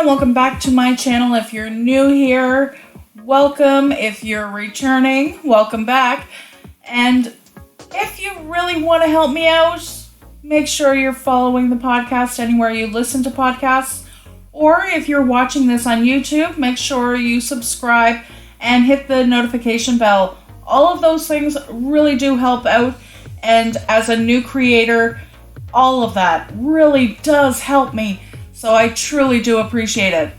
and welcome back to my channel. If you're new here, welcome. If you're returning, welcome back. And if you really want to help me out, make sure you're following the podcast anywhere you listen to podcasts. Or if you're watching this on YouTube, make sure you subscribe and hit the notification bell. All of those things really do help out. And as a new creator, all of that really does help me. So I truly do appreciate it.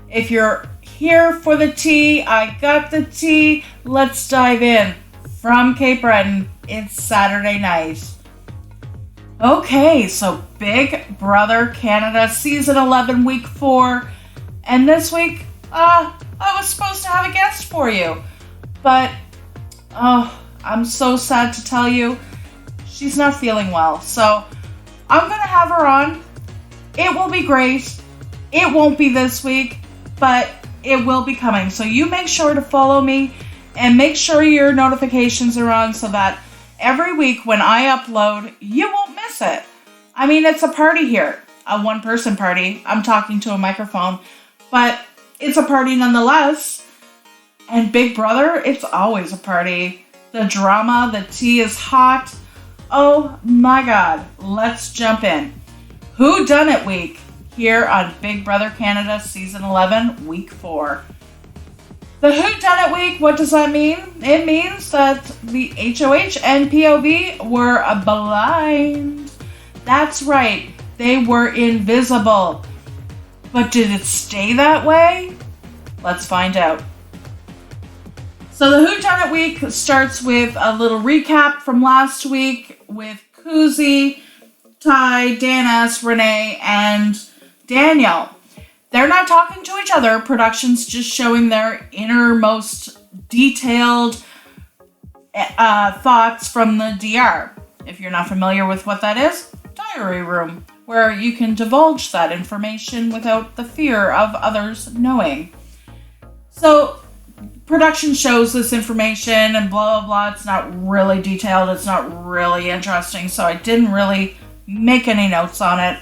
If you're here for the tea, I got the tea. Let's dive in. From Cape Breton, it's Saturday night. Okay, so Big Brother Canada Season 11, Week 4. And this week, I was supposed to have a guest for you. But, I'm so sad to tell you, she's not feeling well. So, I'm going to have her on. It will be great. It won't be this week, but it will be coming. So you make sure to follow me and make sure your notifications are on so that every week when I upload, you won't miss it. I mean, it's a party here, a one-person party. I'm talking to a microphone, but it's a party nonetheless. And Big Brother, it's always a party. The drama, the tea is hot. Oh my God, let's jump in. Who Dunnit Week here on Big Brother Canada Season 11, Week 4. The Who Dunnit Week, what does that mean? It means that the HOH and POV were blind. That's right, they were invisible. But did it stay that way? Let's find out. So the Who Dunnit Week starts with a little recap from last week with Kuzi, Ty, Danas, Renee, and Daniel. They're not talking to each other. Production's just showing their innermost detailed thoughts from the DR. If you're not familiar with what that is, diary room, where you can divulge that information without the fear of others knowing. So, production shows this information and blah, blah, blah. It's not really detailed. It's not really interesting. So I didn't really make any notes on it.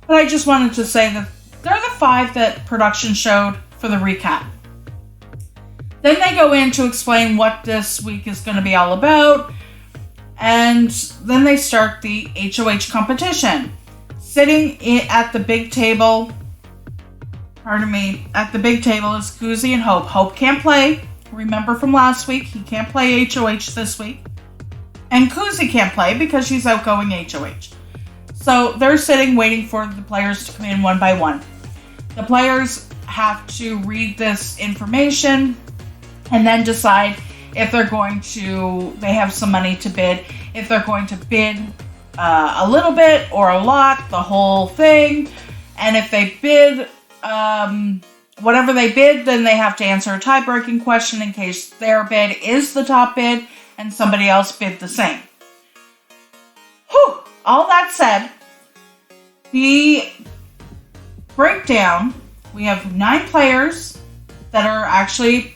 But I just wanted to say that they're the 5 that production showed for the recap. Then they go in to explain what this week is going to be all about. And then they start the HOH competition. Sitting at the big table, at the big table is Kuzi and Hope. Hope can't play. Remember from last week, he can't play HOH this week. And Kuzi can't play because she's outgoing HOH. So they're sitting waiting for the players to come in one by one. The players have to read this information and then decide if they're going to, they have some money to bid, if they're going to bid a little bit or a lot, the whole thing. And if they bid whatever they bid, then they have to answer a tie-breaking question in case their bid is the top bid and somebody else bid the same. Whew! All that said, the breakdown, we have 9 players that are actually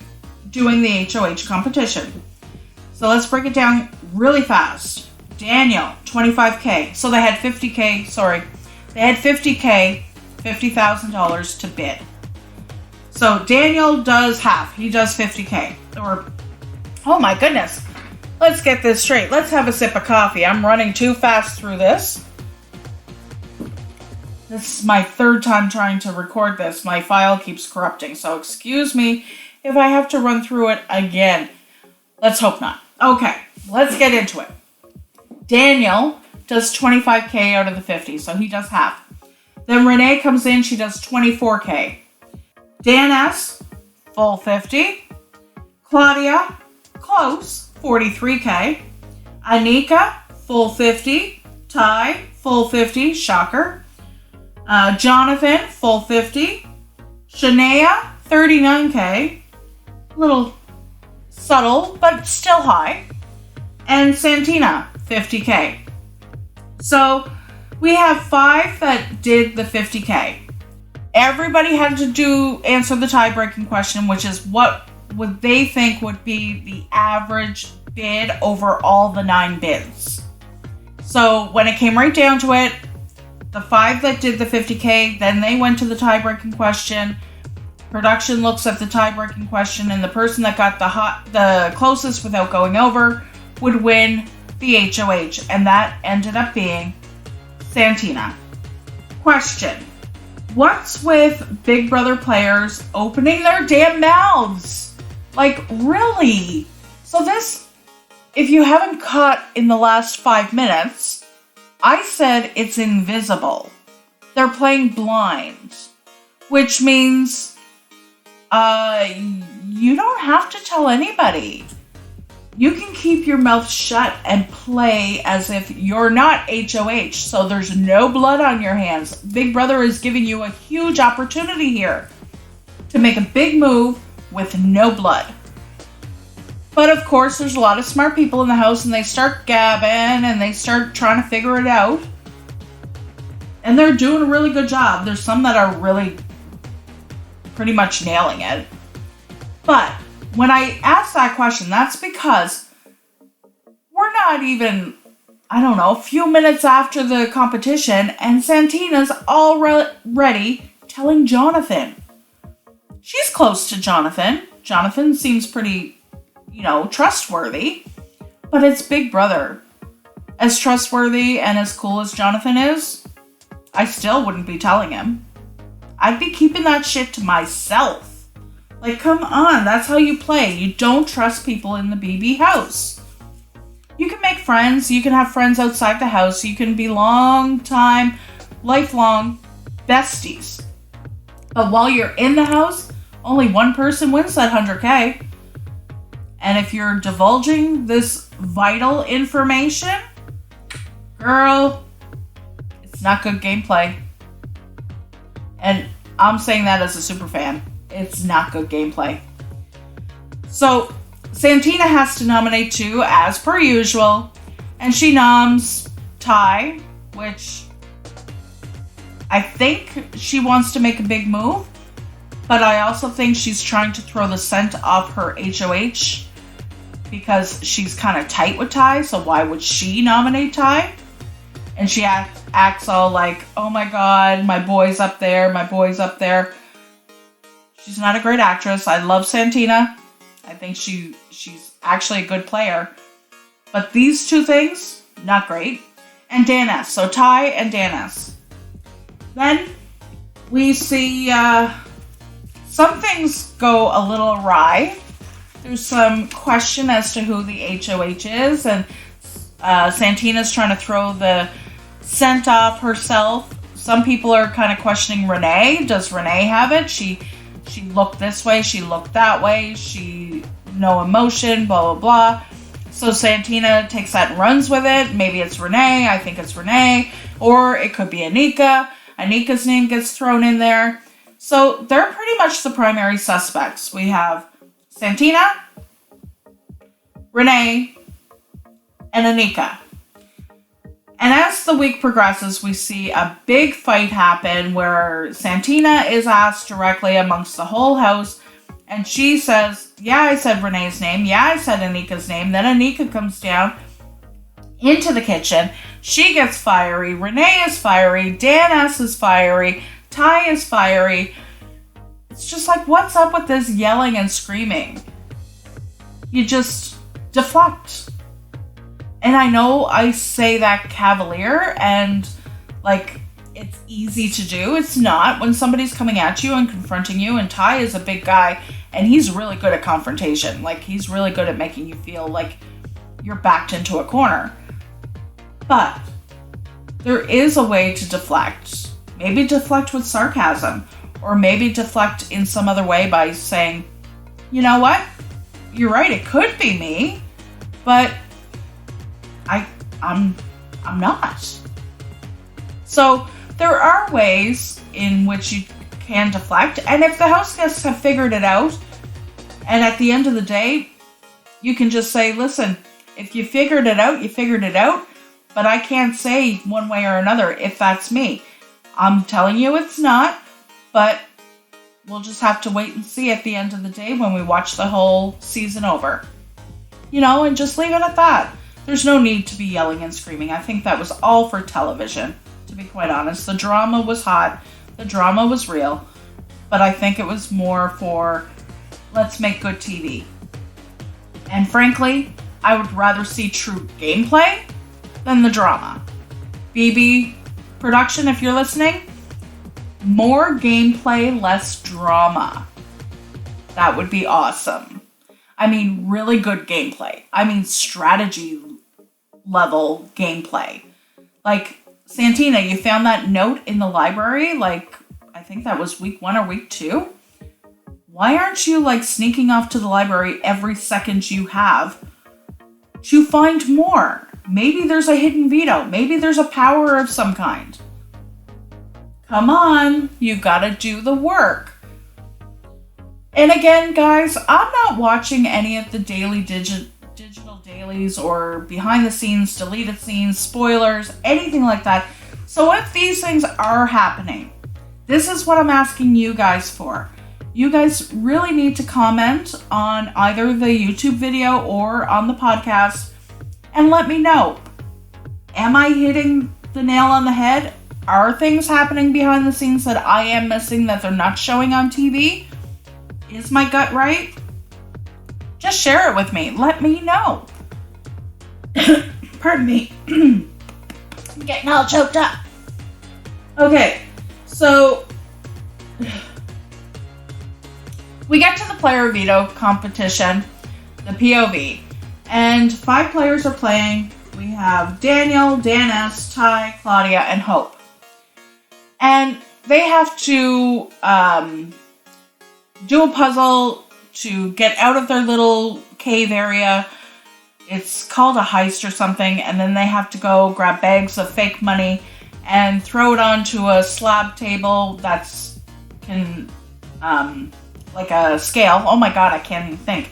doing the HOH competition. So let's break it down really fast. Daniel, 25K. So they had 50K, they had 50K, $50,000 to bid. So Daniel does half. He does 50K. Or, oh my goodness. Let's get this straight. Let's have a sip of coffee. I'm running too fast through this. This is my 3rd time trying to record this. My file keeps corrupting, so excuse me if I have to run through it again. Let's hope not. Okay, let's get into it. Daniel does 25K out of the 50, so he does half. Then Renee comes in, she does 24K. Danas, full 50. Claudia, close, 43K. Anika, full 50. Ty, full 50, shocker. Jonathan, full 50. Shania, 39K. Little subtle, but still high. And Santina, 50K. So, we have 5 that did the 50K. Everybody had to answer the tie-breaking question, which is what would they think would be the average bid over all the 9 bids. So when it came right down to it, the 5 that did the 50K, then they went to the tie-breaking question. Production looks at the tie-breaking question, and the person that got the closest without going over would win the HOH, and that ended up being Santina. Question: what's with Big Brother players opening their damn mouths? Like, really? So this, if you haven't caught in the last 5 minutes, I said it's invisible. They're playing blind, which means you don't have to tell anybody. You can keep your mouth shut and play as if you're not HOH, so there's no blood on your hands. Big Brother is giving you a huge opportunity here to make a big move with no blood. But of course, there's a lot of smart people in the house, and they start gabbing and they start trying to figure it out. And they're doing a really good job. There's some that are really pretty much nailing it. But when I asked that question, that's because we're not even, a few minutes after the competition, and Santina's already telling Jonathan. She's close to Jonathan. Jonathan seems pretty, trustworthy. But it's Big Brother. As trustworthy and as cool as Jonathan is, I still wouldn't be telling him. I'd be keeping that shit to myself. Like, come on, that's how you play. You don't trust people in the BB house. You can make friends. You can have friends outside the house. You can be lifelong besties. But while you're in the house, only one person wins that 100K. And if you're divulging this vital information, girl, it's not good gameplay. And I'm saying that as a super fan. It's not good gameplay. So Santina has to nominate 2 as per usual. And she noms Ty, which I think she wants to make a big move. But I also think she's trying to throw the scent off her HOH because she's kind of tight with Ty. So why would she nominate Ty? And she acts all like, oh my God, my boy's up there, my boy's up there. She's not a great actress. I love Santina. I think she's actually a good player. But these 2 things, not great. And Dan S. So Ty and Dan S. Then we see some things go a little awry. There's some question as to who the HOH is. And Santina's trying to throw the scent off herself. Some people are kind of questioning Renee. Does Renee have it? She looked this way, she looked that way, no emotion, blah, blah, blah. So Santina takes that and runs with it. Maybe it's Renee. I think it's Renee. Or it could be Anika. Anika's name gets thrown in there. So they're pretty much the primary suspects. We have Santina, Renee, and Anika. And as the week progresses, we see a big fight happen where Santina is asked directly amongst the whole house, and she says, yeah, I said Renee's name. Yeah, I said Anika's name. Then Anika comes down into the kitchen. She gets fiery. Renee is fiery. Dan S is fiery. Ty is fiery. It's just like, what's up with this yelling and screaming? You just deflect. And I know I say that cavalier and like it's easy to do. It's not. When somebody's coming at you and confronting you, and Ty is a big guy and he's really good at confrontation. Like, he's really good at making you feel like you're backed into a corner. But there is a way to deflect. Maybe deflect with sarcasm, or maybe deflect in some other way by saying, you know what? You're right, it could be me, but I'm not. So there are ways in which you can deflect, and if the house guests have figured it out, and at the end of the day, you can just say, listen, if you figured it out, you figured it out, but I can't say one way or another if that's me. I'm telling you it's not, but we'll just have to wait and see at the end of the day when we watch the whole season over. And just leave it at that. There's no need to be yelling and screaming. I think that was all for television, to to be quite honest. The drama was hot. The drama was real. But I think it was more for, let's make good TV. And frankly, I would rather see true gameplay than the drama. BB production, if you're listening, more gameplay, less drama. That would be awesome. I mean, really good gameplay. I mean, strategy level gameplay. Like, Santina, you found that note in the library, like, I think that was week 1 or week 2. Why aren't you, like, sneaking off to the library every second you have to find more? Maybe there's a hidden veto. Maybe there's a power of some kind. Come on, you gotta do the work. And again, guys, I'm not watching any of the daily digital dailies or behind the scenes, deleted scenes, spoilers, anything like that. So if these things are happening, this is what I'm asking you guys for. You guys really need to comment on either the YouTube video or on the podcast and let me know. Am I hitting the nail on the head? Are things happening behind the scenes that I am missing that they're not showing on TV? Is my gut right? Just share it with me. Let me know. Pardon me. I'm getting all choked up. Okay, so we get to the player veto competition, the POV, and 5 players are playing. We have Daniel, Dan S, Ty, Claudia, and Hope. And they have to do a puzzle to get out of their little cave area. It's called a heist or something, and then they have to go grab bags of fake money and throw it onto a slab table that's like a scale. Oh my god, I can't even think.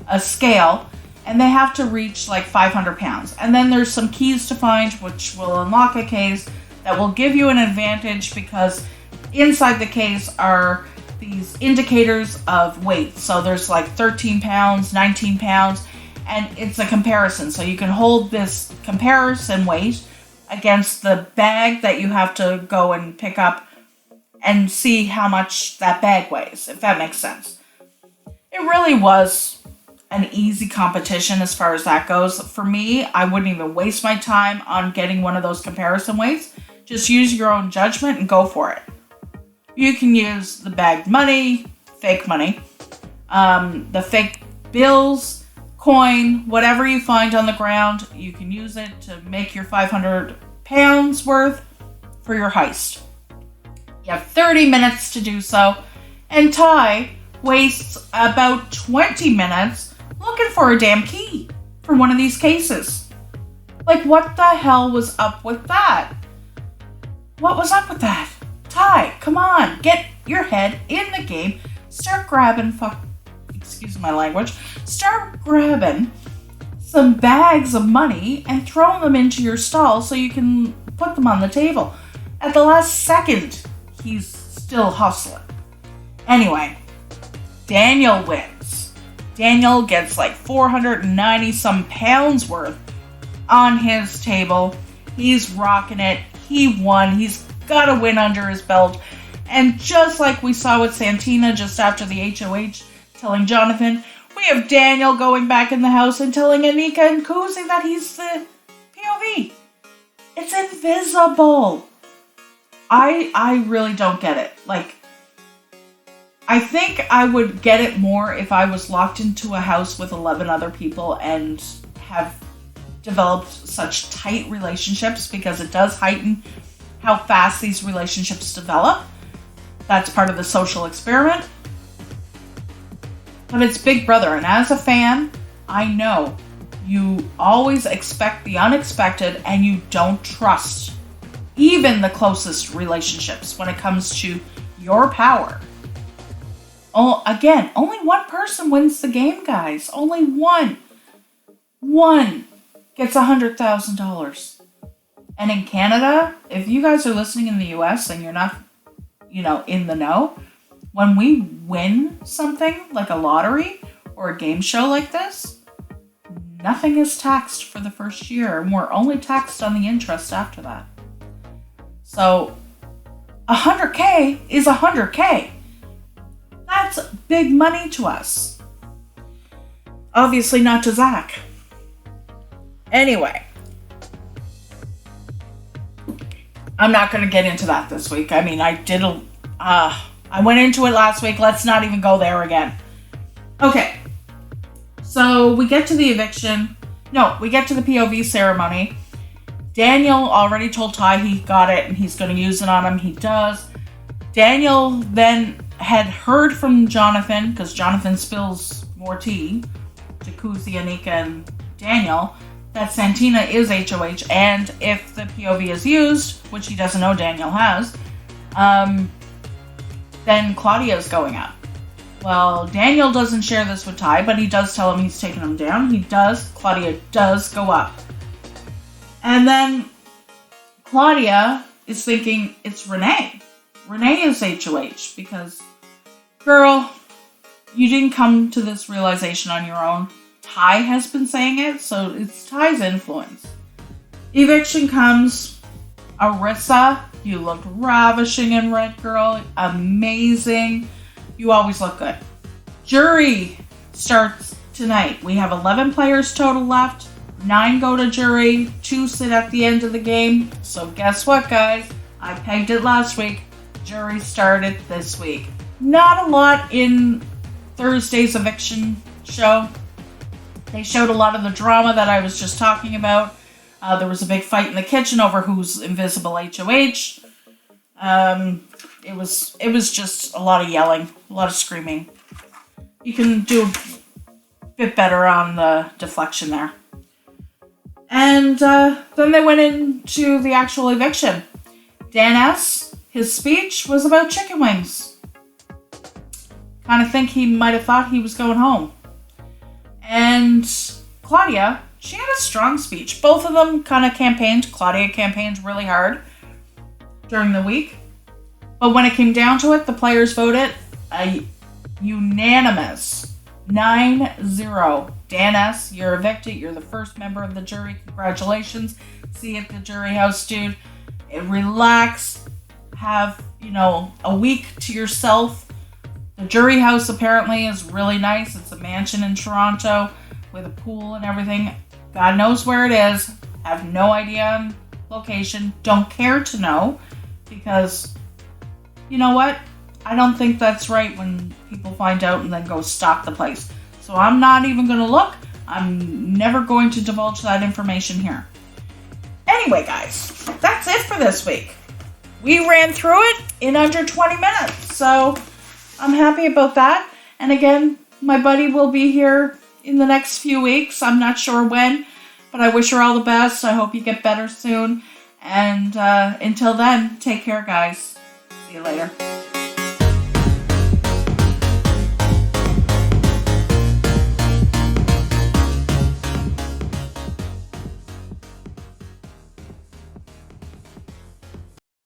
A scale. And they have to reach like 500 pounds. And then there's some keys to find, which will unlock a case that will give you an advantage because inside the case are these indicators of weight. So there's like 13 pounds, 19 pounds, and it's a comparison. So you can hold this comparison weight against the bag that you have to go and pick up and see how much that bag weighs, if that makes sense. It really was an easy competition as far as that goes. For me, I wouldn't even waste my time on getting one of those comparison weights. Just use your own judgment and go for it. You can use the bagged money, fake money, the fake bills, coin, whatever you find on the ground, you can use it to make your 500 pounds worth for your heist. You have 30 minutes to do so, and Ty wastes about 20 minutes looking for a damn key for one of these cases. Like, what the hell was up with that? What was up with that? Ty, come on, get your head in the game. Start grabbing excuse my language. Start grabbing some bags of money and throwing them into your stall so you can put them on the table. At the last second, he's still hustling. Anyway, Daniel wins. Daniel gets like 490 some pounds worth on his table. He's rocking it. He won. He's got a win under his belt. And just like we saw with Santina just after the HOH telling Jonathan, we have Daniel going back in the house and telling Anika and Kuzi that he's the POV. It's invisible. I really don't get it. Like, I think I would get it more if I was locked into a house with 11 other people and have developed such tight relationships, because it does heighten how fast these relationships develop. That's part of the social experiment. But it's Big Brother, and as a fan, I know you always expect the unexpected and you don't trust even the closest relationships when it comes to your power. Oh, again, only one person wins the game, guys. Only one. One gets $100,000. And in Canada, if you guys are listening in the US and you're not, in the know, when we win something like a lottery or a game show like this, nothing is taxed for the first year, and we're only taxed on the interest after that. So 100K is 100K. That's big money to us. Obviously not to Zach. Anyway, I'm not going to get into that this week. I mean, I went into it last week. Let's not even go there again. Okay. So we get to the eviction. No, we get to the POV ceremony. Daniel already told Ty he got it and he's going to use it on him. He does. Daniel then had heard from Jonathan, because Jonathan spills more tea to Kuzi, Anika, and Daniel, that Santina is HOH, and if the POV is used, which he doesn't know Daniel has, then Claudia is going up. Well, Daniel doesn't share this with Ty, but he does tell him he's taking him down. Claudia does go up. And then Claudia is thinking it's Renee. Renee is HOH because, girl, you didn't come to this realization on your own. Ty has been saying it, so it's Ty's influence. Eviction comes. Arissa, you look ravishing in red, girl. Amazing. You always look good. Jury starts tonight. We have 11 players total left. 9 go to jury. 2 sit at the end of the game. So guess what, guys? I pegged it last week. Jury started this week. Not a lot in Thursday's eviction show. They showed a lot of the drama that I was just talking about. There was a big fight in the kitchen over who's invisible HOH. It was just a lot of yelling, a lot of screaming. You can do a bit better on the deflection there. And then they went into the actual eviction. Dan S., his speech was about chicken wings. Kind of think he might have thought he was going home. And Claudia, she had a strong speech. Both of them kind of campaigned. Claudia campaigned really hard during the week. But when it came down to it, the players voted a unanimous 9-0. Dan S., you're evicted. You're the first member of the jury. Congratulations. See you at the jury house, dude. Relax. Have, a week to yourself. The jury house apparently is really nice. It's a mansion in Toronto with a pool and everything. God knows where it is. Have no idea on location. Don't care to know because, you know what? I don't think that's right when people find out and then go stalk the place. So I'm not even going to look. I'm never going to divulge that information here. Anyway, guys, that's it for this week. We ran through it in under 20 minutes, so I'm happy about that. And again, my buddy will be here in the next few weeks. I'm not sure when, but I wish her all the best. I hope you get better soon. And until then, take care, guys. See you later.